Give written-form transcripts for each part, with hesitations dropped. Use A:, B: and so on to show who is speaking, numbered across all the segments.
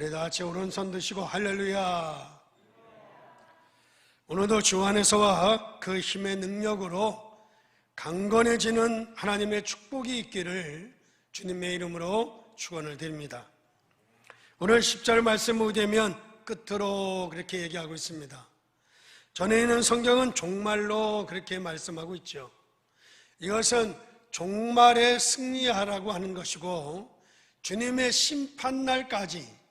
A: 우리 다 같이 오른손 드시고 할렐루야. 오늘도 주 안에서와 그 힘의 능력으로 강건해지는 하나님의 축복이 있기를 주님의 이름으로 축원을 드립니다. 오늘 10절 말씀 보게 되면 끝으로 그렇게 얘기하고 있습니다. 전에 있는 성경은 종말로 그렇게 말씀하고 있죠. 이것은 종말에 승리하라고 하는 것이고, 주님의 심판날까지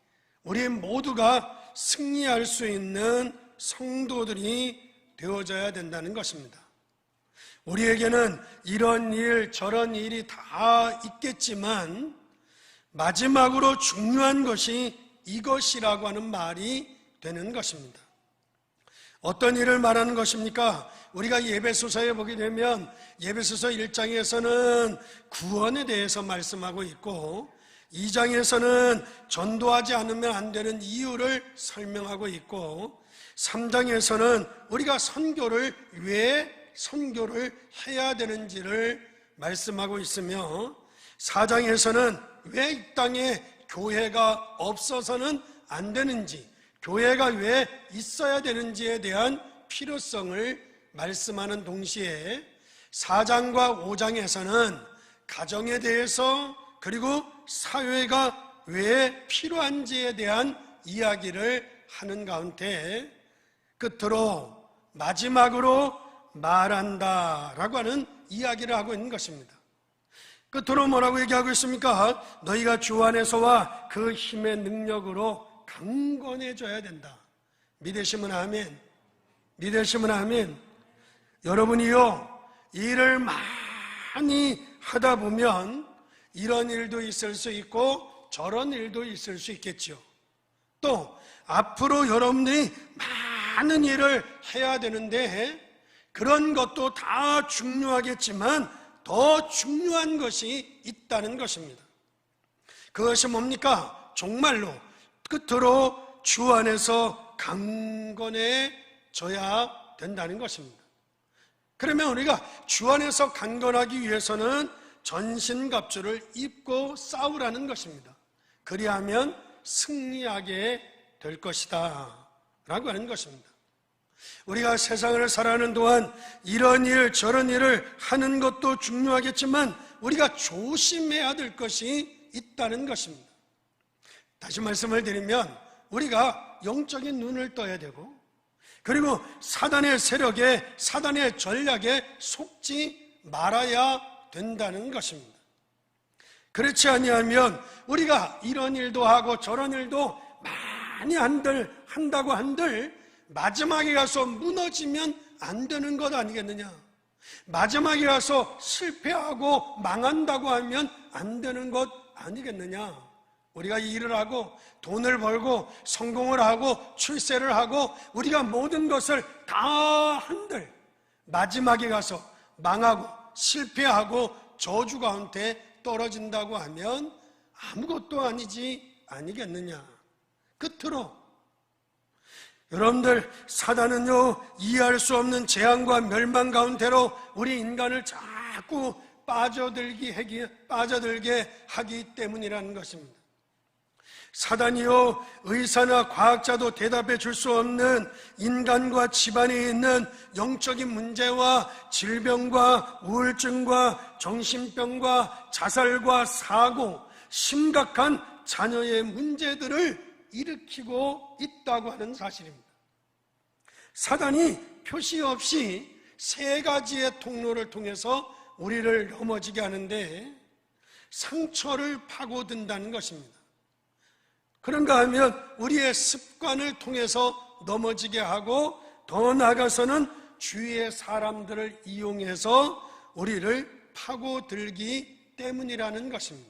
A: 우리 모두가 승리할 수 있는 성도들이 되어져야 된다는 것입니다. 우리에게는 이런 일 저런 일이 다 있겠지만 마지막으로 중요한 것이 이것이라고 하는 말이 되는 것입니다. 어떤 일을 말하는 것입니까? 우리가 예배소서에 보게 되면 예배소서 1장에서는 구원에 대해서 말씀하고 있고, 2장에서는 전도하지 않으면 안 되는 이유를 설명하고 있고, 3장에서는 우리가 선교를 왜 선교를 해야 되는지를 말씀하고 있으며, 4장에서는 왜 이 땅에 교회가 없어서는 안 되는지, 교회가 왜 있어야 되는지에 대한 필요성을 말씀하는 동시에 4장과 5장에서는 가정에 대해서, 그리고 사회가 왜 필요한지에 대한 이야기를 하는 가운데 끝으로 마지막으로 말한다라고 하는 이야기를 하고 있는 것입니다. 끝으로 뭐라고 얘기하고 있습니까? 너희가 주 안에서와 그 힘의 능력으로 강건해져야 된다. 믿으시면 아멘. 믿으시면 아멘. 여러분이요, 일을 많이 하다 보면 이런 일도 있을 수 있고 저런 일도 있을 수 있겠죠. 또 앞으로 여러분들이 많은 일을 해야 되는데 그런 것도 다 중요하겠지만 더 중요한 것이 있다는 것입니다. 그것이 뭡니까? 정말로 끝으로 주 안에서 강건해져야 된다는 것입니다. 그러면 우리가 주 안에서 강건하기 위해서는 전신갑주를 입고 싸우라는 것입니다. 그리하면 승리하게 될 것이다 라고 하는 것입니다. 우리가 세상을 살아가는 동안 이런 일 저런 일을 하는 것도 중요하겠지만 우리가 조심해야 될 것이 있다는 것입니다. 다시 말씀을 드리면 우리가 영적인 눈을 떠야 되고, 그리고 사단의 세력에, 사단의 전략에 속지 말아야 된다는 것입니다. 그렇지 아니하면 우리가 이런 일도 하고 저런 일도 많이 한다고 한들 마지막에 가서 무너지면 안 되는 것 아니겠느냐? 마지막에 가서 실패하고 망한다고 하면 안 되는 것 아니겠느냐? 우리가 일을 하고 돈을 벌고 성공을 하고 출세를 하고 우리가 모든 것을 다 한들 마지막에 가서 망하고 실패하고 저주 가운데 떨어진다고 하면 아무것도 아니겠느냐? 끝으로 여러분들, 사단은요 이해할 수 없는 재앙과 멸망 가운데로 우리 인간을 자꾸 빠져들게 하기 때문이라는 것입니다. 사단이요 의사나 과학자도 대답해 줄 수 없는 인간과 집안에 있는 영적인 문제와 질병과 우울증과 정신병과 자살과 사고, 심각한 자녀의 문제들을 일으키고 있다고 하는 사실입니다. 사단이 표시 없이 세 가지의 통로를 통해서 우리를 넘어지게 하는데 상처를 파고든다는 것입니다. 그런가 하면 우리의 습관을 통해서 넘어지게 하고, 더 나아가서는 주위의 사람들을 이용해서 우리를 파고들기 때문이라는 것입니다.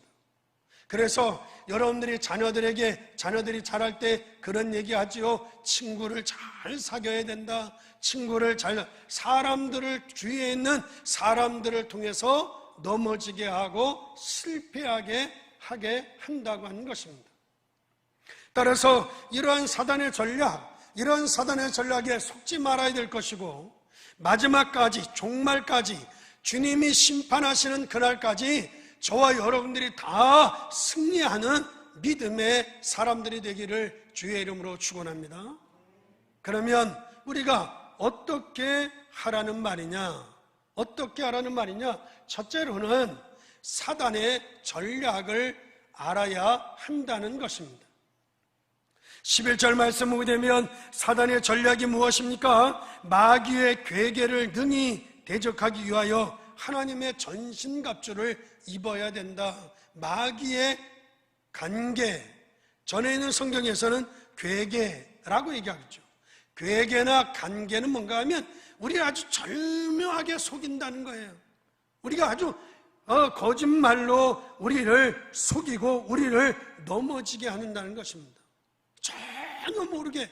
A: 그래서 여러분들이 자녀들이 자랄 때 그런 얘기 하지요. 친구를 잘 사귀어야 된다. 사람들을, 주위에 있는 사람들을 통해서 넘어지게 하고 실패하게 하게 한다고 하는 것입니다. 따라서 이러한 사단의 전략에 속지 말아야 될 것이고, 마지막까지, 종말까지, 주님이 심판하시는 그날까지 저와 여러분들이 다 승리하는 믿음의 사람들이 되기를 주의 이름으로 축원합니다. 그러면 우리가 어떻게 하라는 말이냐? 어떻게 하라는 말이냐? 첫째로는 사단의 전략을 알아야 한다는 것입니다. 11절 말씀 보게 되면 사단의 전략이 무엇입니까? 마귀의 괴계를 능히 대적하기 위하여 하나님의 전신갑주를 입어야 된다. 마귀의 간계, 전에 있는 성경에서는 괴계라고 얘기하겠죠. 괴계나 간계는 뭔가 하면 우리를 아주 절묘하게 속인다는 거예요. 우리가 아주 거짓말로 우리를 속이고 우리를 넘어지게 하는다는 것입니다. 전혀 모르게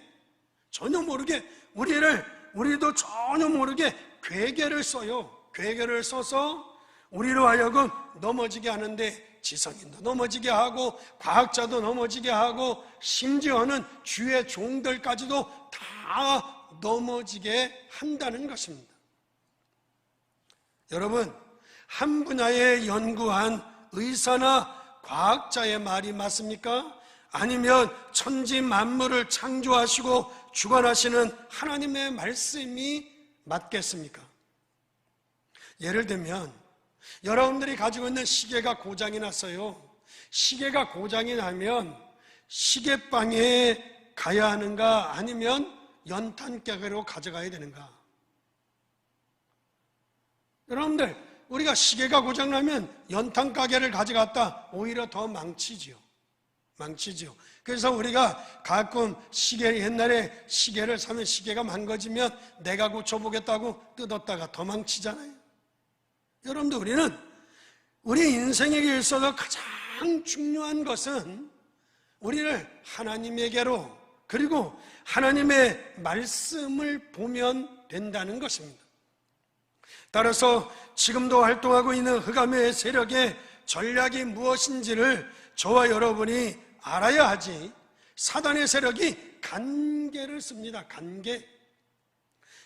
A: 우리도 전혀 모르게 괴계를 써요. 괴계를 써서 우리로 하여금 넘어지게 하는데, 지성인도 넘어지게 하고 과학자도 넘어지게 하고 심지어는 주의 종들까지도 다 넘어지게 한다는 것입니다. 여러분, 한 분야에 연구한 의사나 과학자의 말이 맞습니까? 아니면 천지 만물을 창조하시고 주관하시는 하나님의 말씀이 맞겠습니까? 예를 들면 여러분들이 가지고 있는 시계가 고장이 났어요. 시계가 고장이 나면 시계방에 가야 하는가, 아니면 연탄가게로 가져가야 되는가? 여러분들, 우리가 시계가 고장나면 연탄가게를 가져갔다 오히려 더 망치지요. 그래서 우리가 가끔 옛날에 시계를 사면 시계가 망가지면 내가 고쳐보겠다고 뜯었다가 더 망치잖아요. 여러분들, 우리는 우리 인생에 있어서 가장 중요한 것은 우리를 하나님에게로, 그리고 하나님의 말씀을 보면 된다는 것입니다. 따라서 지금도 활동하고 있는 흑암의 세력의 전략이 무엇인지를 저와 여러분이 알아야 하지. 사단의 세력이 간계를 씁니다. 간계.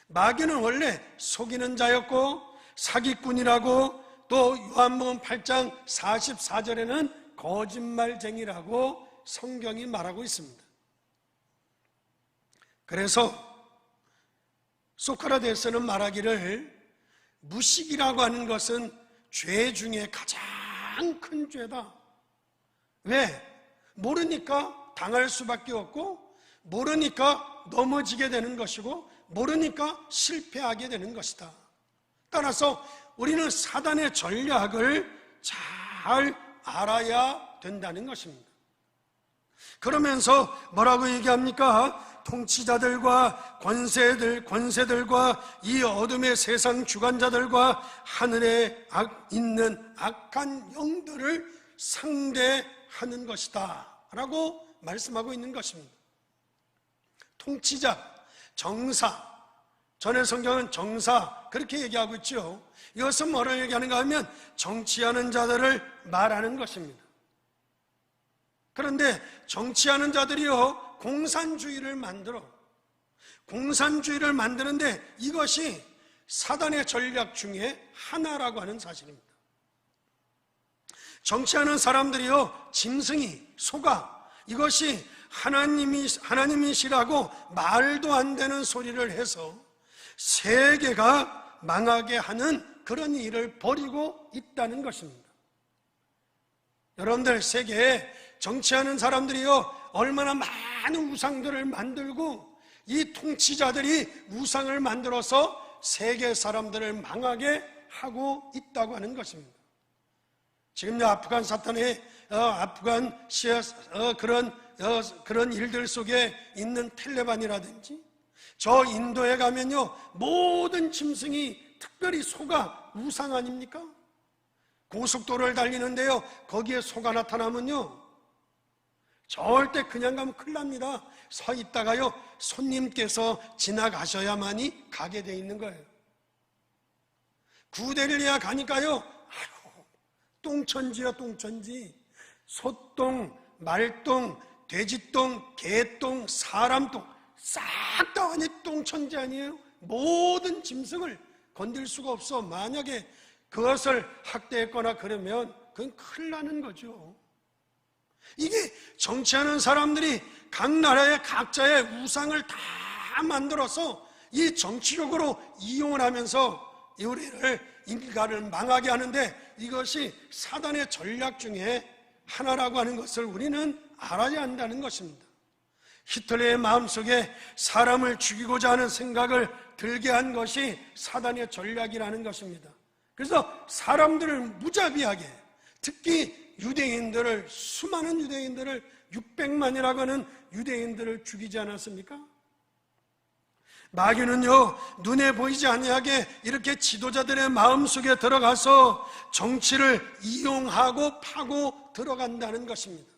A: 마귀는 원래 속이는 자였고 사기꾼이라고, 또 요한복음 8장 44절에는 거짓말쟁이라고 성경이 말하고 있습니다. 그래서 소크라테스는 말하기를 무식이라고 하는 것은 죄 중에 가장 큰 죄다. 왜? 모르니까 당할 수밖에 없고, 모르니까 넘어지게 되는 것이고, 모르니까 실패하게 되는 것이다. 따라서 우리는 사단의 전략을 잘 알아야 된다는 것입니다. 그러면서 뭐라고 얘기합니까? 통치자들과 권세들과 이 어둠의 세상 주관자들과 하늘에 있는 악한 영들을 상대하는 것이다 라고 말씀하고 있는 것입니다. 통치자, 정사, 전에 성경은 정사 그렇게 얘기하고 있죠. 이것은 뭐를 얘기하는가 하면 정치하는 자들을 말하는 것입니다. 그런데 정치하는 자들이요, 공산주의를 만드는데 이것이 사단의 전략 중에 하나라고 하는 사실입니다. 정치하는 사람들이요, 짐승이, 소가, 이것이 하나님이시라고 말도 안 되는 소리를 해서 세계가 망하게 하는 그런 일을 벌이고 있다는 것입니다. 여러분들, 세계에 정치하는 사람들이요, 얼마나 많은 우상들을 만들고 이 통치자들이 우상을 만들어서 세계 사람들을 망하게 하고 있다고 하는 것입니다. 지금 아프간 사탄의 아프간 그런 일들 속에 있는 텔레반이라든지, 저 인도에 가면요, 모든 짐승이, 특별히 소가 우상 아닙니까? 고속도로를 달리는데요, 거기에 소가 나타나면요, 절대 그냥 가면 큰일 납니다. 서 있다가요, 손님께서 지나가셔야만이 가게 돼 있는 거예요. 구데릴리아 가니까요, 아유, 똥천지야 똥천지. 소똥, 말똥, 돼지똥, 개똥, 사람똥, 싹 다 완전히 똥천지 아니에요? 모든 짐승을 건들 수가 없어. 만약에 그것을 학대했거나 그러면 그건 큰일 나는 거죠. 이게 정치하는 사람들이 각 나라의 각자의 우상을 다 만들어서 이 정치적으로 이용을 하면서 우리를 인가를 망하게 하는데, 이것이 사단의 전략 중에 하나라고 하는 것을 우리는 알아야 한다는 것입니다. 히틀러의 마음속에 사람을 죽이고자 하는 생각을 들게 한 것이 사단의 전략이라는 것입니다. 그래서 사람들을 무자비하게, 특히 유대인들을, 수많은 유대인들을, 600만이라고 하는 유대인들을 죽이지 않았습니까? 마귀는요, 눈에 보이지 아니하게 이렇게 지도자들의 마음속에 들어가서 정치를 이용하고 파고 들어간다는 것입니다.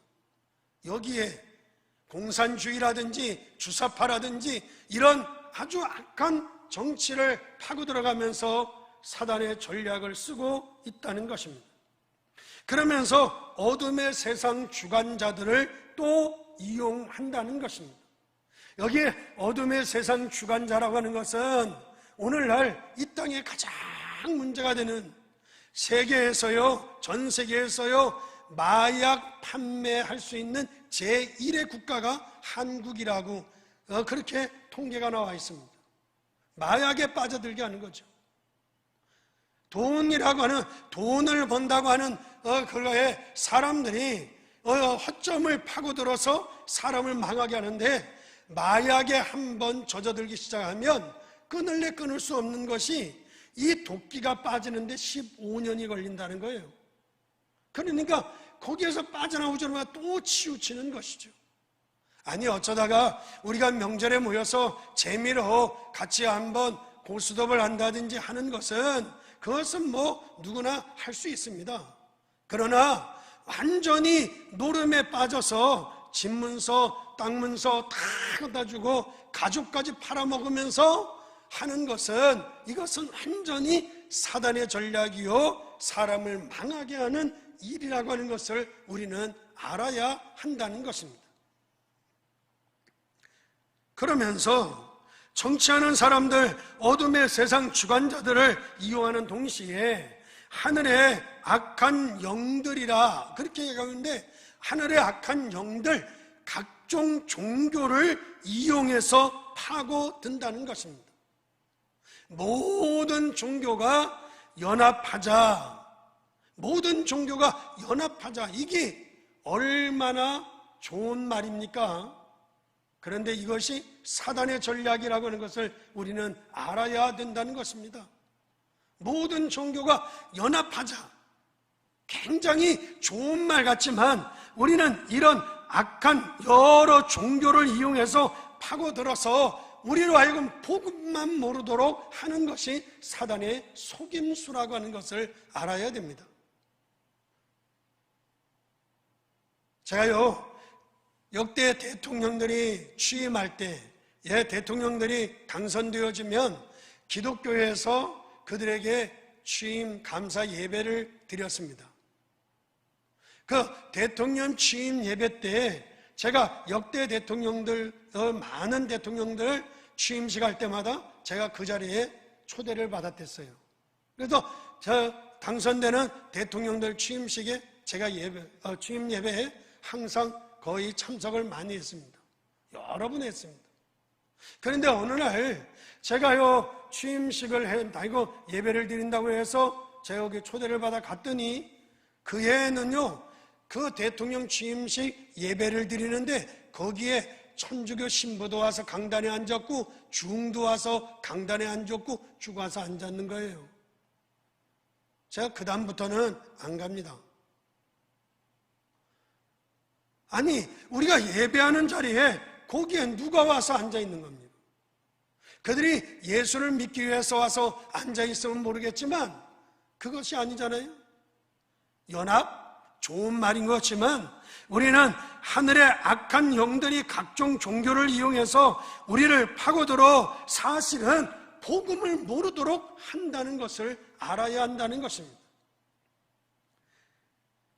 A: 여기에 공산주의라든지 주사파라든지 이런 아주 악한 정치를 파고 들어가면서 사단의 전략을 쓰고 있다는 것입니다. 그러면서 어둠의 세상 주관자들을 또 이용한다는 것입니다. 여기에 어둠의 세상 주관자라고 하는 것은 오늘날 이 땅에 가장 문제가 되는, 세계에서요, 전 세계에서요, 마약 판매할 수 있는 제1의 국가가 한국이라고 그렇게 통계가 나와 있습니다. 마약에 빠져들게 하는 거죠. 돈이라고 하는, 돈을 번다고 하는 그거에 사람들이 허점을 파고들어서 사람을 망하게 하는데, 마약에 한번 젖어들기 시작하면 끊을래 끊을 수 없는 것이 이 도끼가 빠지는데 15년이 걸린다는 거예요. 그러니까 거기에서 빠져나오자마자 또 치우치는 것이죠. 아니, 어쩌다가 우리가 명절에 모여서 재미로 같이 한번 고스톱을 한다든지 하는 것은, 그것은 뭐 누구나 할 수 있습니다. 그러나 완전히 노름에 빠져서 집문서, 땅문서 다 갖다 주고 가족까지 팔아먹으면서 하는 것은, 이것은 완전히 사단의 전략이요, 사람을 망하게 하는 일이라고 하는 것을 우리는 알아야 한다는 것입니다. 그러면서 정치하는 사람들, 어둠의 세상 주관자들을 이용하는 동시에 하늘의 악한 영들이라 그렇게 얘기하는데, 하늘의 악한 영들, 각종 종교를 이용해서 파고든다는 것입니다. 모든 종교가 연합하자, 모든 종교가 연합하자, 이게 얼마나 좋은 말입니까? 그런데 이것이 사단의 전략이라고 하는 것을 우리는 알아야 된다는 것입니다. 모든 종교가 연합하자, 굉장히 좋은 말 같지만 우리는 이런 악한 여러 종교를 이용해서 파고들어서 우리로 하여금 복음만 모르도록 하는 것이 사단의 속임수라고 하는 것을 알아야 됩니다. 제가요, 역대 대통령들이 취임할 때, 대통령들이 당선되어지면 기독교에서 그들에게 취임 감사 예배를 드렸습니다. 그 대통령 취임 예배 때 제가 역대 대통령들, 많은 대통령들 취임식 할 때마다 제가 그 자리에 초대를 받았댔어요. 그래서 저 당선되는 대통령들 취임식에 제가 취임 예배에 항상 거의 참석을 많이 했습니다. 여러 번 했습니다. 그런데 어느 날 제가요 취임식을 예배를 드린다고 해서 제가 여기 초대를 받아 갔더니 그 해에는요, 그 대통령 취임식 예배를 드리는데 거기에 천주교 신부도 와서 강단에 앉았고 중도 와서 강단에 앉았고 쭉 와서 앉았는 거예요. 제가 그 다음부터는 안 갑니다. 아니, 우리가 예배하는 자리에 거기에 누가 와서 앉아 있는 겁니까? 그들이 예수를 믿기 위해서 와서 앉아 있으면 모르겠지만 그것이 아니잖아요. 연합? 좋은 말인 것 같지만 우리는 하늘의 악한 영들이 각종 종교를 이용해서 우리를 파고들어 사실은 복음을 모르도록 한다는 것을 알아야 한다는 것입니다.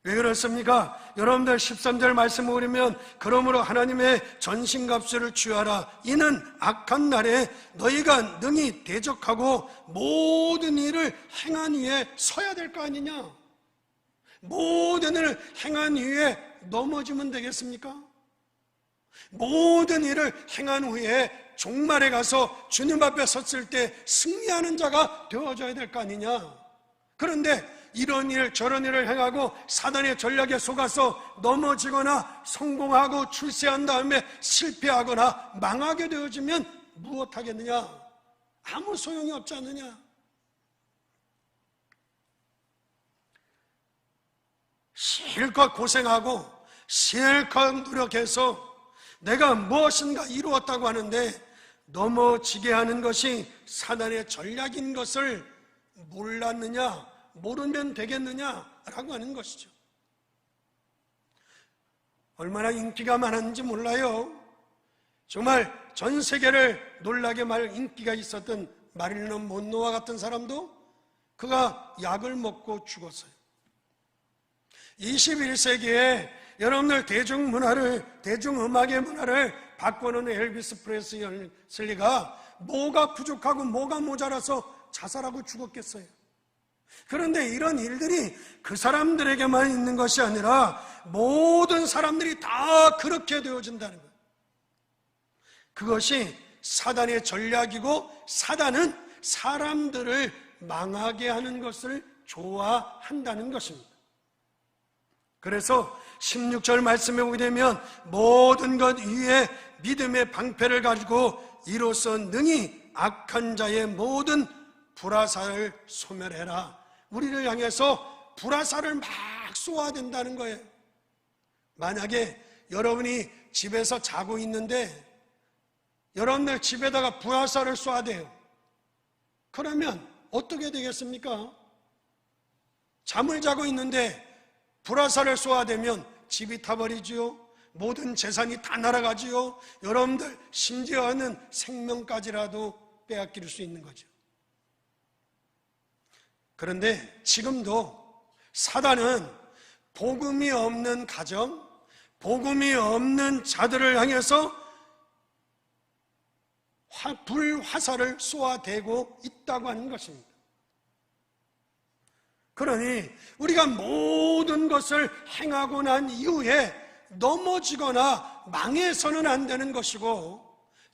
A: 왜 그렇습니까? 여러분들 13절 말씀을 보면 그러므로 하나님의 전신갑주를 취하라. 이는 악한 날에 너희가 능히 대적하고 모든 일을 행한 후에 서야 될 거 아니냐. 모든 일을 행한 후에 넘어지면 되겠습니까? 모든 일을 행한 후에 종말에 가서 주님 앞에 섰을 때 승리하는 자가 되어져야 될 거 아니냐. 그런데 이런 일 저런 일을 행하고 사단의 전략에 속아서 넘어지거나 성공하고 출세한 다음에 실패하거나 망하게 되어지면 무엇하겠느냐? 아무 소용이 없지 않느냐? 실컷 고생하고 실컷 노력해서 내가 무엇인가 이루었다고 하는데 넘어지게 하는 것이 사단의 전략인 것을 몰랐느냐, 모르면 되겠느냐라고 하는 것이죠. 얼마나 인기가 많았는지 몰라요. 정말 전 세계를 놀라게 말 인기가 있었던 마릴린 먼로와 같은 사람도 그가 약을 먹고 죽었어요. 21세기에 여러분들 대중음악의 문화를 바꿔놓은 엘비스 프레슬리가 뭐가 부족하고 뭐가 모자라서 자살하고 죽었겠어요. 그런데 이런 일들이 그 사람들에게만 있는 것이 아니라 모든 사람들이 다 그렇게 되어진다는 거예요. 그것이 사단의 전략이고 사단은 사람들을 망하게 하는 것을 좋아한다는 것입니다. 그래서 16절 말씀에 보게 되면 모든 것 위에 믿음의 방패를 가지고 이로써 능히 악한 자의 모든 불화살을 소멸해라. 우리를 향해서 불화살을 막 쏘아야 된다는 거예요. 만약에 여러분이 집에서 자고 있는데 여러분들 집에다가 불화살을 쏘아야 돼요. 그러면 어떻게 되겠습니까? 잠을 자고 있는데 불화살을 쏘아대면 집이 타버리지요. 모든 재산이 다 날아가지요. 여러분들 심지어는 생명까지라도 빼앗길 수 있는 거죠. 그런데 지금도 사단은 복음이 없는 가정, 복음이 없는 자들을 향해서 불화살을 쏘아대고 있다고 하는 것입니다. 그러니 우리가 모든 것을 행하고 난 이후에 넘어지거나 망해서는 안 되는 것이고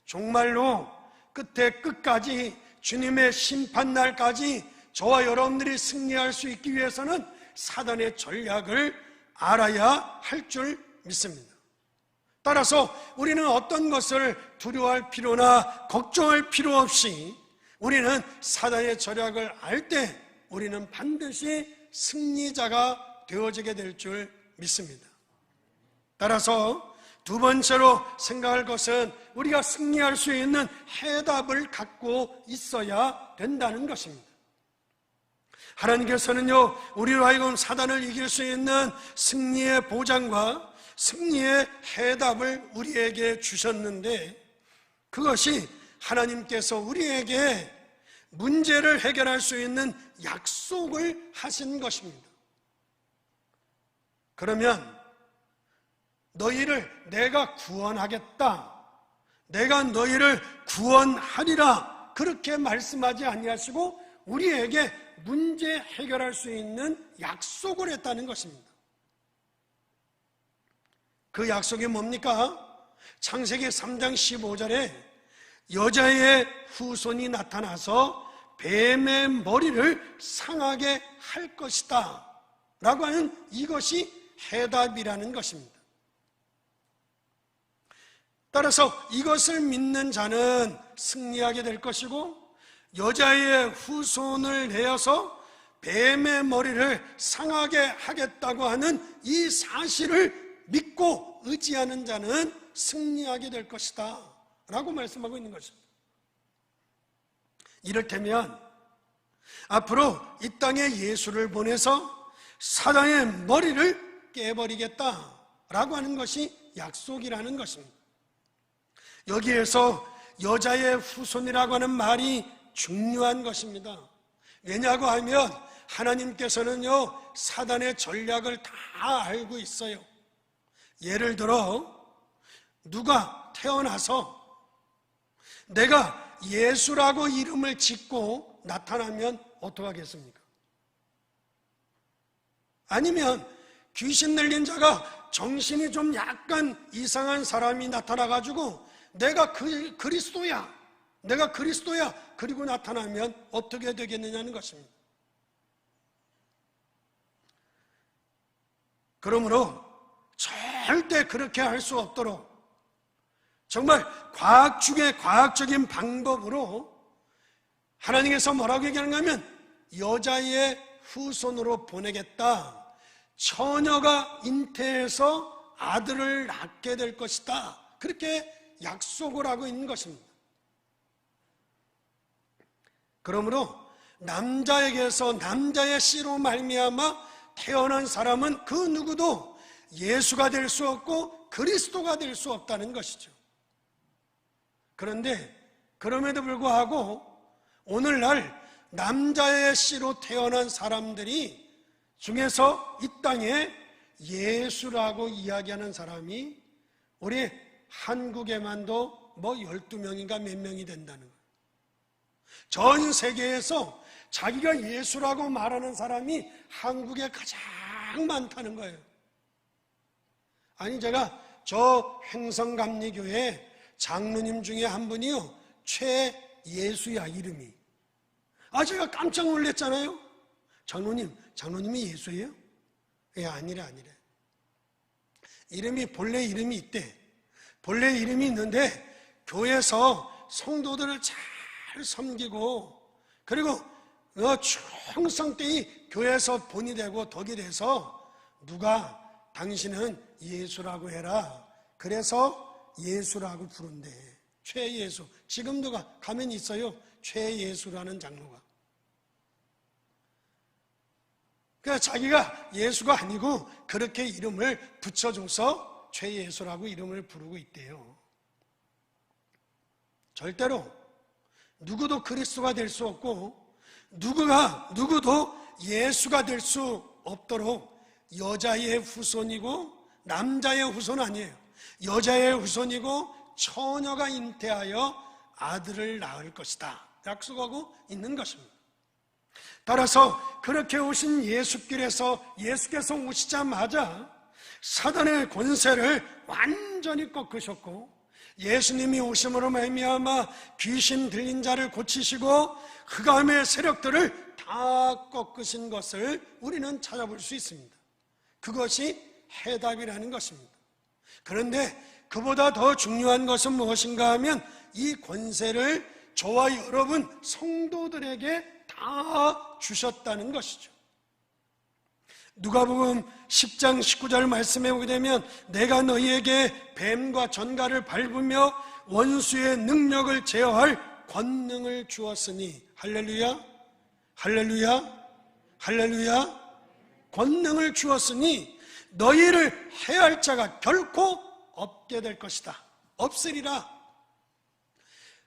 A: 정말로 끝까지 주님의 심판날까지 저와 여러분들이 승리할 수 있기 위해서는 사단의 전략을 알아야 할 줄 믿습니다. 따라서 우리는 어떤 것을 두려워할 필요나 걱정할 필요 없이 우리는 사단의 전략을 알 때 우리는 반드시 승리자가 되어지게 될 줄 믿습니다. 따라서 두 번째로 생각할 것은 우리가 승리할 수 있는 해답을 갖고 있어야 된다는 것입니다. 하나님께서는요, 우리로 하여금 사단을 이길 수 있는 승리의 보장과 승리의 해답을 우리에게 주셨는데 그것이 하나님께서 우리에게 문제를 해결할 수 있는 약속을 하신 것입니다. 그러면 너희를 내가 구원하겠다, 내가 너희를 구원하리라 그렇게 말씀하지 아니하시고 우리에게 문제 해결할 수 있는 약속을 했다는 것입니다. 그 약속이 뭡니까? 창세기 3장 15절에 여자의 후손이 나타나서 뱀의 머리를 상하게 할 것이다 라고 하는 이것이 해답이라는 것입니다. 따라서 이것을 믿는 자는 승리하게 될 것이고 여자의 후손을 내어서 뱀의 머리를 상하게 하겠다고 하는 이 사실을 믿고 의지하는 자는 승리하게 될 것이다 라고 말씀하고 있는 것입니다. 이를테면 앞으로 이 땅에 예수를 보내서 사단의 머리를 깨버리겠다라고 하는 것이 약속이라는 것입니다. 여기에서 여자의 후손이라고 하는 말이 중요한 것입니다. 왜냐고 하면 하나님께서는요 사단의 전략을 다 알고 있어요. 예를 들어 누가 태어나서 내가 예수라고 이름을 짓고 나타나면 어떡하겠습니까? 아니면 귀신 들린 자가 정신이 좀 약간 이상한 사람이 나타나가지고 내가 그리스도야, 내가 그리스도야, 그리고 나타나면 어떻게 되겠느냐는 것입니다. 그러므로 절대 그렇게 할 수 없도록 정말 과학 중에 과학적인 방법으로 하나님께서 뭐라고 얘기하는가 하면 여자의 후손으로 보내겠다. 처녀가 잉태해서 아들을 낳게 될 것이다. 그렇게 약속을 하고 있는 것입니다. 그러므로 남자에게서 남자의 씨로 말미암아 태어난 사람은 그 누구도 예수가 될 수 없고 그리스도가 될 수 없다는 것이죠. 그런데 그럼에도 불구하고 오늘날 남자의 씨로 태어난 사람들이 중에서 이 땅에 예수라고 이야기하는 사람이 우리 한국에만도 뭐 12명인가 몇 명이 된다는 거예요. 전 세계에서 자기가 예수라고 말하는 사람이 한국에 가장 많다는 거예요. 아니, 제가 저 횡성감리교회 장로님 중에 한 분이요, 최예수야, 이름이. 제가 깜짝 놀랐잖아요. 장로님이 예수예요? 예, 아니래. 본래 이름이 있대. 본래 이름이 있는데 교회에서 성도들을 잘 섬기고, 그리고 충성 때이 교회에서 본이 되고 덕이 돼서 누가 당신은 예수라고 해라. 그래서 예수라고 부른대. 최예수. 지금도 가면 있어요. 최예수라는 장로가. 그러니까 자기가 예수가 아니고 그렇게 이름을 붙여줘서 최예수라고 이름을 부르고 있대요. 절대로 누구도 그리스도가 될 수 없고 누구도 예수가 될 수 없도록 여자의 후손이고 남자의 후손 아니에요. 여자의 후손이고 처녀가 잉태하여 아들을 낳을 것이다. 약속하고 있는 것입니다. 따라서 그렇게 오신 예수께서 오시자마자 사단의 권세를 완전히 꺾으셨고, 예수님이 오심으로 말미암아 귀신 들린 자를 고치시고 흑암의 세력들을 다 꺾으신 것을 우리는 찾아볼 수 있습니다. 그것이 해답이라는 것입니다. 그런데 그보다 더 중요한 것은 무엇인가 하면 이 권세를 저와 여러분 성도들에게 다 주셨다는 것이죠. 누가복음 10장 19절 말씀에 오게 되면 내가 너희에게 뱀과 전갈을 밟으며 원수의 능력을 제어할 권능을 주었으니, 할렐루야, 할렐루야, 할렐루야, 권능을 주었으니 너희를 해할 자가 결코 없게 될 것이다. 없으리라.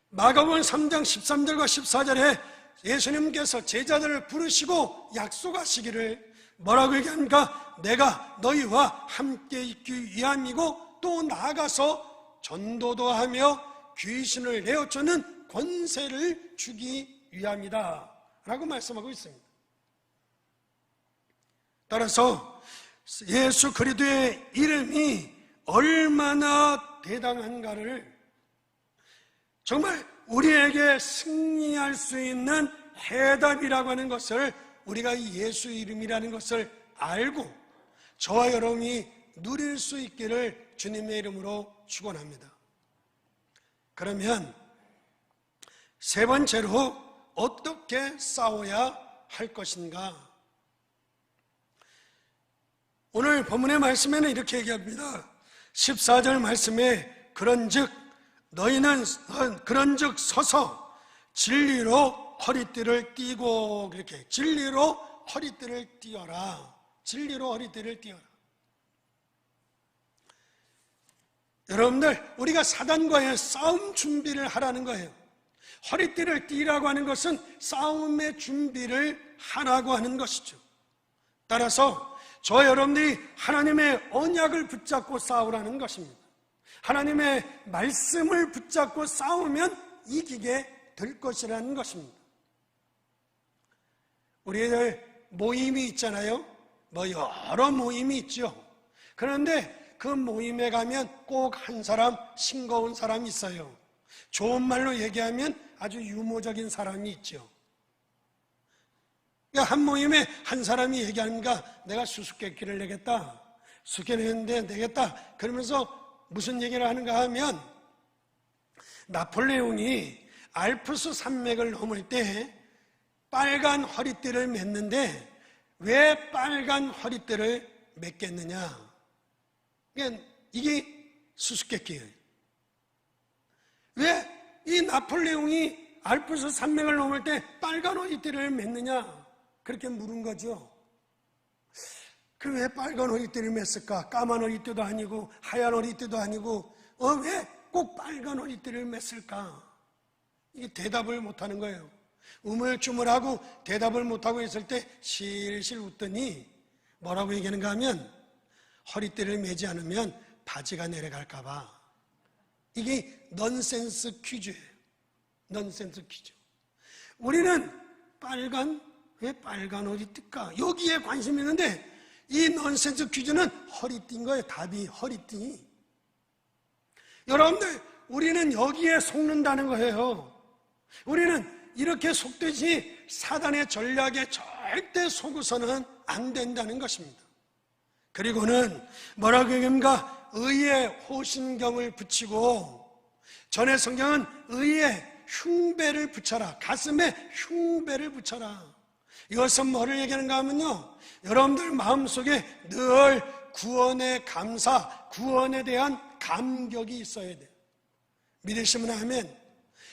A: 마가복음 3장 13절과 14절에 예수님께서 제자들을 부르시고 약속하시기를 뭐라고 얘기합니까? 내가 너희와 함께 있기 위함이고 또 나아가서 전도도 하며 귀신을 내어쫓는 권세를 주기 위함이다 라고 말씀하고 있습니다. 따라서 예수 그리스도의 이름이 얼마나 대단한가를 정말 우리에게 승리할 수 있는 해답이라고 하는 것을 우리가 예수 이름이라는 것을 알고 저와 여러분이 누릴 수 있기를 주님의 이름으로 축원합니다. 그러면 세 번째로 어떻게 싸워야 할 것인가? 오늘 본문의 말씀에는 이렇게 얘기합니다. 14절 말씀에 그런즉 서서 진리로 허리띠를 띠고, 그렇게 진리로 허리띠를 띠어라. 진리로 허리띠를 띠어라. 여러분들, 우리가 사단과의 싸움 준비를 하라는 거예요. 허리띠를 띠라고 하는 것은 싸움의 준비를 하라고 하는 것이죠. 따라서 저 여러분들이 하나님의 언약을 붙잡고 싸우라는 것입니다. 하나님의 말씀을 붙잡고 싸우면 이기게 될 것이라는 것입니다. 우리들 모임이 있잖아요. 여러 모임이 있죠. 그런데 그 모임에 가면 꼭 한 사람 싱거운 사람이 있어요. 좋은 말로 얘기하면 아주 유머적인 사람이 있죠. 한 모임에 한 사람이 얘기하는가, 내가 수수께끼를 내겠다, 수수께끼를 내겠다, 그러면서 무슨 얘기를 하는가 하면, 나폴레옹이 알프스 산맥을 넘을 때 빨간 허리띠를 맸는데 왜 빨간 허리띠를 맸겠느냐, 이게 수수께끼예요. 왜 이 나폴레옹이 알프스 산맥을 넘을 때 빨간 허리띠를 맸느냐, 그렇게 물은 거죠. 그 왜 빨간 허리띠를 맸을까? 까만 허리띠도 아니고 하얀 허리띠도 아니고 왜 꼭 빨간 허리띠를 맸을까? 이게 대답을 못하는 거예요. 우물쭈물하고 대답을 못하고 있을 때 실실 웃더니 뭐라고 얘기하는가 하면, 허리띠를 매지 않으면 바지가 내려갈까 봐. 이게 넌센스 퀴즈예요. 넌센스 퀴즈. 우리는 왜 빨간 허리띠일까? 여기에 관심이 있는데 이 넌센스 퀴즈는 허리띠인 거예요. 답이 허리띠. 여러분들, 우리는 여기에 속는다는 거예요. 우리는 이렇게 속듯이 사단의 전략에 절대 속어서는 안 된다는 것입니다. 그리고는 뭐라고 얘기합니까? 의에 호신경을 붙이고, 전에 성경은 의에 흉배를 붙여라, 가슴에 흉배를 붙여라. 이것은 뭐를 얘기하는가 하면요, 여러분들 마음속에 늘 구원의 감사, 구원에 대한 감격이 있어야 돼요. 믿으시면 아멘.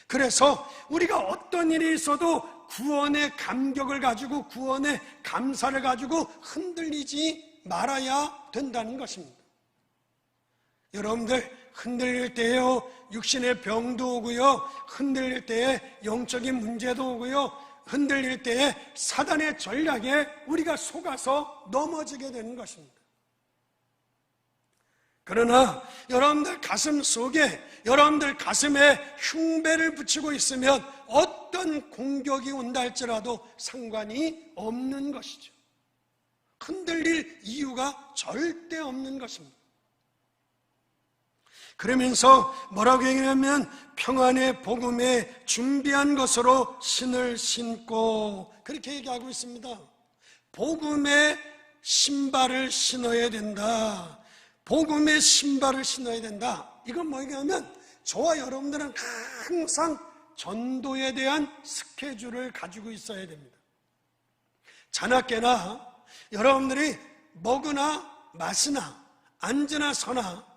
A: 그래서 우리가 어떤 일이 있어도 구원의 감격을 가지고, 구원의 감사를 가지고 흔들리지 말아야 된다는 것입니다. 여러분들, 흔들릴 때에요, 육신의 병도 오고요, 흔들릴 때에 영적인 문제도 오고요, 흔들릴 때에 사단의 전략에 우리가 속아서 넘어지게 되는 것입니다. 그러나 여러분들 가슴 속에, 여러분들 가슴에 흉배를 붙이고 있으면 어떤 공격이 온다 할지라도 상관이 없는 것이죠. 흔들릴 이유가 절대 없는 것입니다. 그러면서 뭐라고 얘기하냐면, 평안의 복음에 준비한 것으로 신을 신고, 그렇게 얘기하고 있습니다. 복음의 신발을 신어야 된다. 복음의 신발을 신어야 된다. 이건 뭐냐면, 저와 여러분들은 항상 전도에 대한 스케줄을 가지고 있어야 됩니다. 자나깨나 여러분들이 먹으나 마시나 앉으나 서나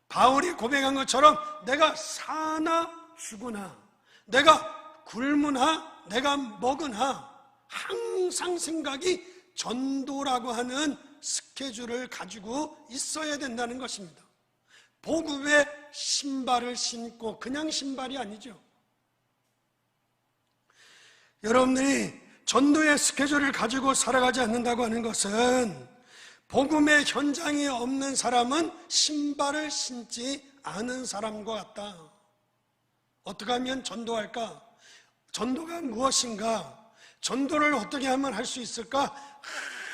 A: 바울이 고백한 것처럼 내가 사나 죽으나, 내가 굶으나 내가 먹으나 항상 생각이 전도라고 하는 스케줄을 가지고 있어야 된다는 것입니다. 복음의 신발을 신고, 그냥 신발이 아니죠. 여러분들이 전도의 스케줄을 가지고 살아가지 않는다고 하는 것은, 복음의 현장이 없는 사람은 신발을 신지 않은 사람과 같다. 어떻게 하면 전도할까? 전도가 무엇인가? 전도를 어떻게 하면 할 수 있을까?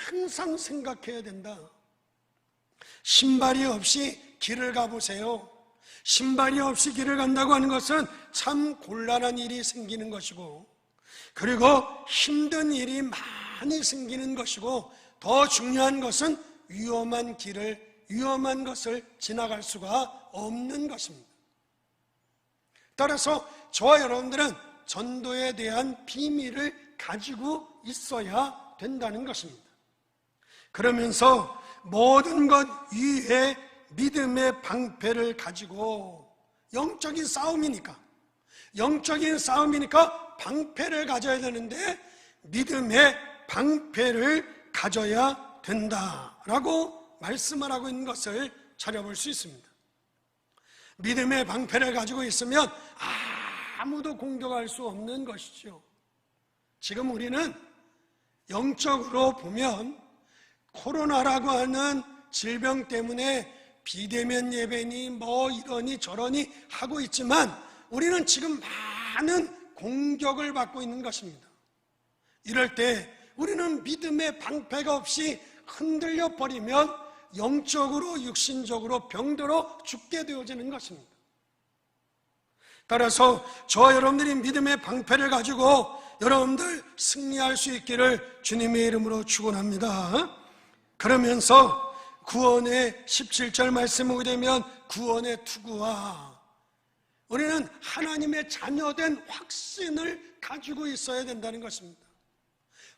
A: 항상 생각해야 된다. 신발이 없이 길을 가보세요. 신발이 없이 길을 간다고 하는 것은 참 곤란한 일이 생기는 것이고, 그리고 힘든 일이 많이 생기는 것이고, 더 중요한 것은 위험한 것을 지나갈 수가 없는 것입니다. 따라서 저와 여러분들은 전도에 대한 비밀을 가지고 있어야 된다는 것입니다. 그러면서 모든 것 위에 믿음의 방패를 가지고, 영적인 싸움이니까 방패를 가져야 되는데, 믿음의 방패를 가져야 된다라고 말씀을 하고 있는 것을 찾아볼 수 있습니다. 믿음의 방패를 가지고 있으면 아무도 공격할 수 없는 것이죠. 지금 우리는 영적으로 보면 코로나라고 하는 질병 때문에 비대면 예배니 뭐 이러니 저러니 하고 있지만, 우리는 지금 많은 공격을 받고 있는 것입니다. 이럴 때 우리는 믿음의 방패가 없이 흔들려 버리면 영적으로 육신적으로 병들어 죽게 되어지는 것입니다. 따라서 저와 여러분들이 믿음의 방패를 가지고 여러분들 승리할 수 있기를 주님의 이름으로 축원합니다. 그러면서 구원의 17절 말씀을 보게 되면 구원의 투구와 우리는 하나님의 자녀된 확신을 가지고 있어야 된다는 것입니다.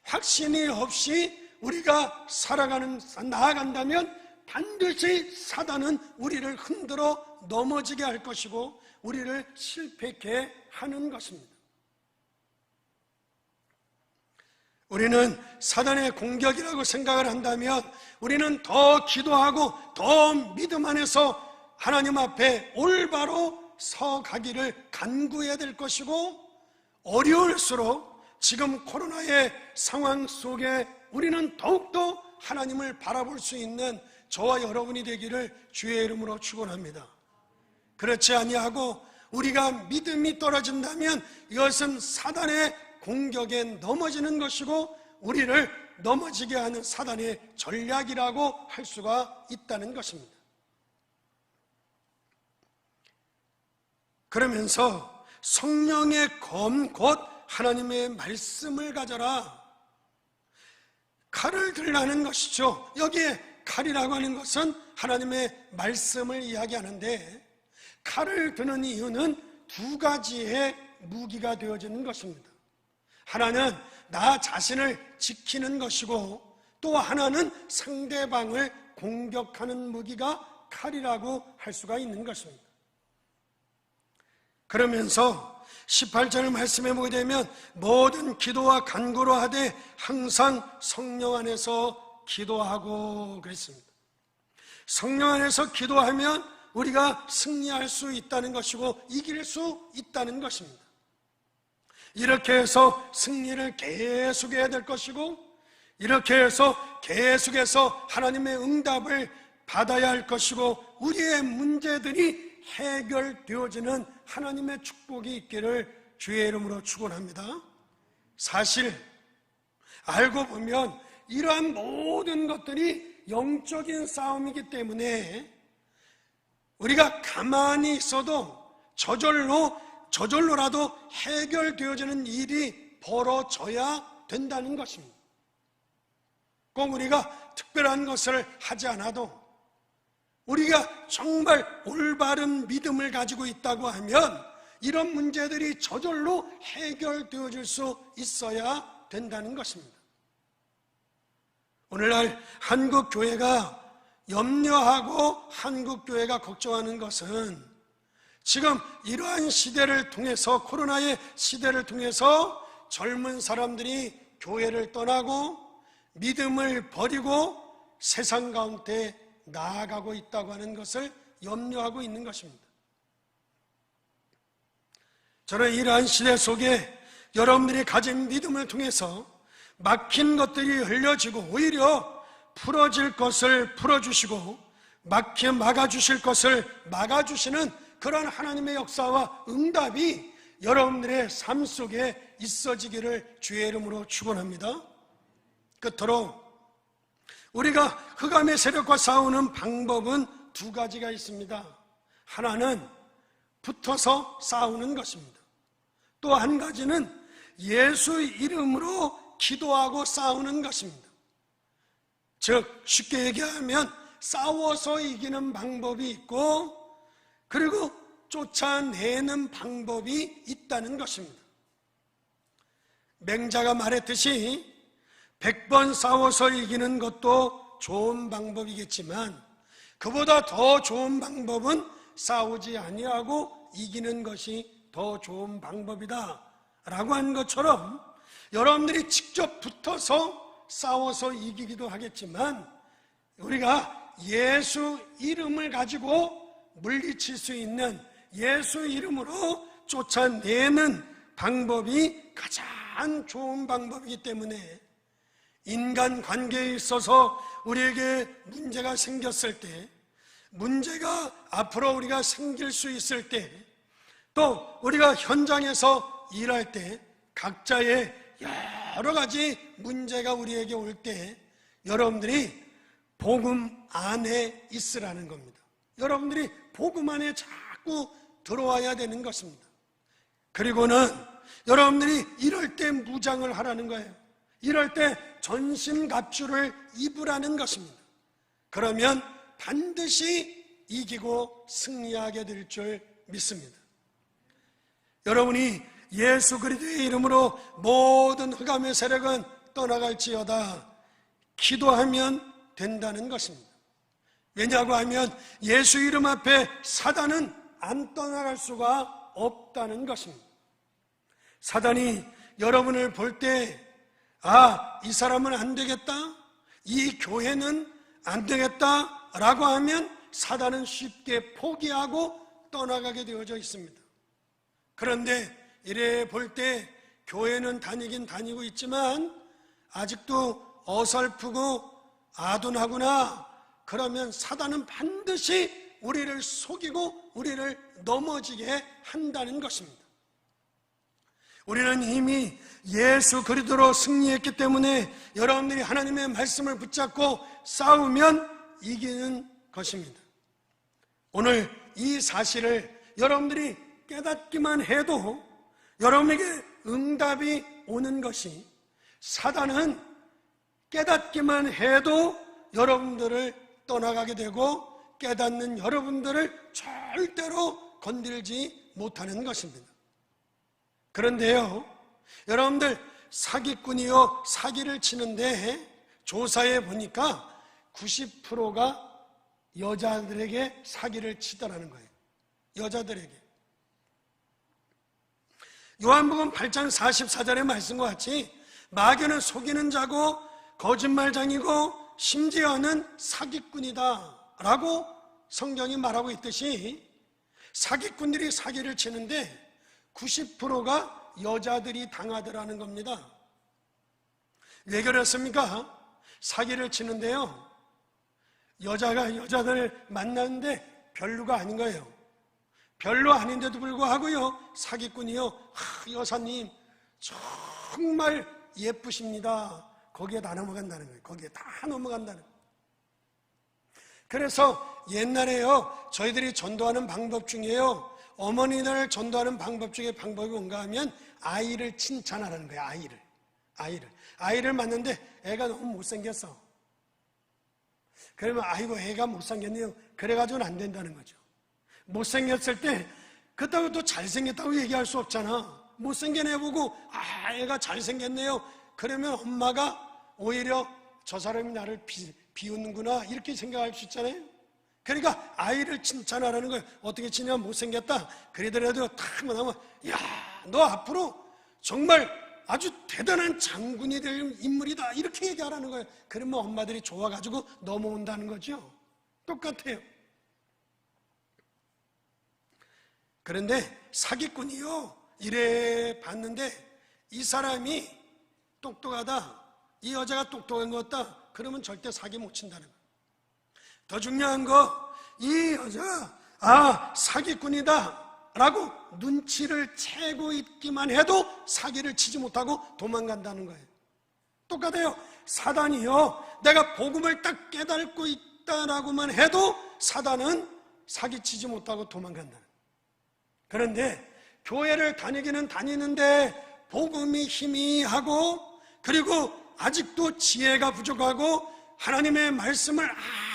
A: 확신이 없이 우리가 나아간다면 반드시 사단은 우리를 흔들어 넘어지게 할 것이고 우리를 실패케 하는 것입니다. 우리는 사단의 공격이라고 생각을 한다면 우리는 더 기도하고 더 믿음 안에서 하나님 앞에 올바로 서가기를 간구해야 될 것이고, 어려울수록 지금 코로나의 상황 속에 우리는 더욱더 하나님을 바라볼 수 있는 저와 여러분이 되기를 주의 이름으로 축원합니다. 그렇지 아니하고 우리가 믿음이 떨어진다면 이것은 사단의 공격에 넘어지는 것이고 우리를 넘어지게 하는 사단의 전략이라고 할 수가 있다는 것입니다. 그러면서 성령의 검 곧 하나님의 말씀을 가져라. 칼을 들라는 것이죠. 여기에 칼이라고 하는 것은 하나님의 말씀을 이야기하는데, 칼을 드는 이유는 두 가지의 무기가 되어지는 것입니다. 하나는 나 자신을 지키는 것이고 또 하나는 상대방을 공격하는 무기가 칼이라고 할 수가 있는 것입니다. 그러면서 18절 말씀에 보게 되면 모든 기도와 간구로 하되 항상 성령 안에서 기도하고 그랬습니다. 성령 안에서 기도하면 우리가 승리할 수 있다는 것이고 이길 수 있다는 것입니다. 이렇게 해서 승리를 계속해야 될 것이고 이렇게 해서 계속해서 하나님의 응답을 받아야 할 것이고 우리의 문제들이 해결되어지는 하나님의 축복이 있기를 주의 이름으로 축원합니다. 사실 알고 보면 이러한 모든 것들이 영적인 싸움이기 때문에 우리가 가만히 있어도 저절로라도 해결되어지는 일이 벌어져야 된다는 것입니다. 꼭 우리가 특별한 것을 하지 않아도 우리가 정말 올바른 믿음을 가지고 있다고 하면 이런 문제들이 저절로 해결되어질 수 있어야 된다는 것입니다. 오늘날 한국교회가 염려하고 한국교회가 걱정하는 것은 지금 이러한 시대를 통해서, 코로나의 시대를 통해서 젊은 사람들이 교회를 떠나고 믿음을 버리고 세상 가운데 나아가고 있다고 하는 것을 염려하고 있는 것입니다. 저는 이러한 시대 속에 여러분들이 가진 믿음을 통해서 막힌 것들이 흘려지고 오히려 풀어질 것을 풀어주시고 막아주실 것을 막아주시는 그런 하나님의 역사와 응답이 여러분들의 삶 속에 있어지기를 주의 이름으로 축원합니다. 끝으로 우리가 흑암의 세력과 싸우는 방법은 두 가지가 있습니다. 하나는 붙어서 싸우는 것입니다. 또 한 가지는 예수 이름으로 기도하고 싸우는 것입니다. 즉 쉽게 얘기하면 싸워서 이기는 방법이 있고 그리고 쫓아내는 방법이 있다는 것입니다. 맹자가 말했듯이 100번 싸워서 이기는 것도 좋은 방법이겠지만 그보다 더 좋은 방법은 싸우지 아니하고 이기는 것이 더 좋은 방법이다 라고 하는 것처럼 여러분들이 직접 붙어서 싸워서 이기기도 하겠지만 우리가 예수 이름을 가지고 물리칠 수 있는 예수 이름으로 쫓아내는 방법이 가장 좋은 방법이기 때문에 인간관계에 있어서 우리에게 문제가 생겼을 때, 문제가 앞으로 우리가 생길 수 있을 때, 또 우리가 현장에서 일할 때 각자의 여러 가지 문제가 우리에게 올 때 여러분들이 복음 안에 있으라는 겁니다. 여러분들이 복음 안에 자꾸 들어와야 되는 것입니다. 그리고는 여러분들이 이럴 때 무장을 하라는 거예요. 이럴 때 전신갑주를 입으라는 것입니다. 그러면 반드시 이기고 승리하게 될 줄 믿습니다. 여러분이 예수 그리스도의 이름으로 모든 흑암의 세력은 떠나갈지어다 기도하면 된다는 것입니다. 왜냐고 하면 예수 이름 앞에 사단은 안 떠나갈 수가 없다는 것입니다. 사단이 여러분을 볼 때 이 사람은 안 되겠다, 이 교회는 안 되겠다 라고 하면 사단은 쉽게 포기하고 떠나가게 되어져 있습니다. 그런데 이래 볼 때 교회는 다니긴 다니고 있지만 아직도 어설프고 아둔하구나, 그러면 사단은 반드시 우리를 속이고 우리를 넘어지게 한다는 것입니다. 우리는 이미 예수 그리스도로 승리했기 때문에 여러분들이 하나님의 말씀을 붙잡고 싸우면 이기는 것입니다. 오늘 이 사실을 여러분들이 깨닫기만 해도 여러분에게 응답이 오는 것이, 사단은 깨닫기만 해도 여러분들을 떠나가게 되고 깨닫는 여러분들을 절대로 건들지 못하는 것입니다. 그런데요, 여러분들 사기꾼이요 사기를 치는데 조사해 보니까 90%가 여자들에게 사기를 치더라는 거예요. 여자들에게. 요한복음 8장 44절의 말씀과 같이 마귀는 속이는 자고 거짓말장이고 심지어는 사기꾼이다 라고 성경이 말하고 있듯이 사기꾼들이 사기를 치는데 90%가 여자들이 당하더라는 겁니다. 왜 그렇습니까? 사기를 치는데요, 여자가 여자들을 만나는데 별로가 아닌 거예요. 별로 아닌데도 불구하고요, 사기꾼이요, 여사님 정말 예쁘십니다, 거기에 다 넘어간다는 거예요. 거기에 다 넘어간다는 거예요. 그래서 옛날에요, 저희들이 전도하는 방법 중에요, 어머니들을 전도하는 방법 중에 방법이 뭔가 하면 아이를 칭찬하라는 거예요. 아이를 만났는데 애가 너무 못생겼어. 그러면 아이고 애가 못생겼네요, 그래가지고는 안 된다는 거죠. 못생겼을 때 그렇다고 또 잘생겼다고 얘기할 수 없잖아. 못생긴 애 보고 애가 잘생겼네요, 그러면 엄마가 오히려 저 사람이 나를 비웃는구나 이렇게 생각할 수 있잖아요. 그러니까 아이를 칭찬하라는 거예요. 어떻게 치냐면 못생겼다 그러더라도 탁 나면 야, 너 앞으로 정말 아주 대단한 장군이 될 인물이다 이렇게 얘기하라는 거예요. 그러면 엄마들이 좋아가지고 넘어온다는 거죠. 똑같아요. 그런데 사기꾼이요, 이래 봤는데 이 사람이 똑똑하다, 이 여자가 똑똑한 것 같다, 그러면 절대 사기 못 친다는 거예요. 더 중요한 거, 이 여자가 사기꾼이다 라고 눈치를 채고 있기만 해도 사기를 치지 못하고 도망간다는 거예요. 똑같아요. 사단이요, 내가 복음을 딱 깨닫고 있다라고만 해도 사단은 사기치지 못하고 도망간다는 거예요. 그런데 교회를 다니기는 다니는데 복음이 희미하고 그리고 아직도 지혜가 부족하고 하나님의 말씀을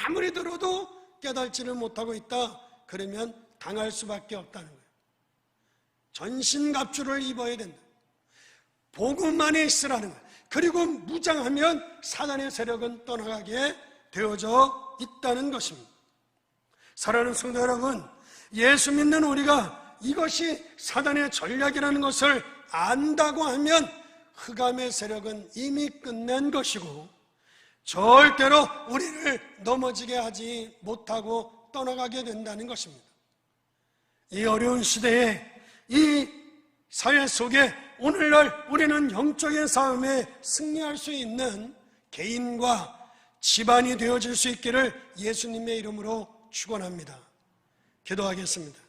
A: 아무리 들어도 깨달지를 못하고 있다, 그러면 당할 수밖에 없다는 거예요. 전신갑주를 입어야 된다. 복음 안에 있으라는 거예요. 그리고 무장하면 사단의 세력은 떠나가게 되어져 있다는 것입니다. 사랑하는 성도 여러분, 예수 믿는 우리가 이것이 사단의 전략이라는 것을 안다고 하면 흑암의 세력은 이미 끝낸 것이고 절대로 우리를 넘어지게 하지 못하고 떠나가게 된다는 것입니다. 이 어려운 시대에, 이 사회 속에 오늘날 우리는 영적인 싸움에 승리할 수 있는 개인과 집안이 되어질 수 있기를 예수님의 이름으로 축원합니다. 기도하겠습니다.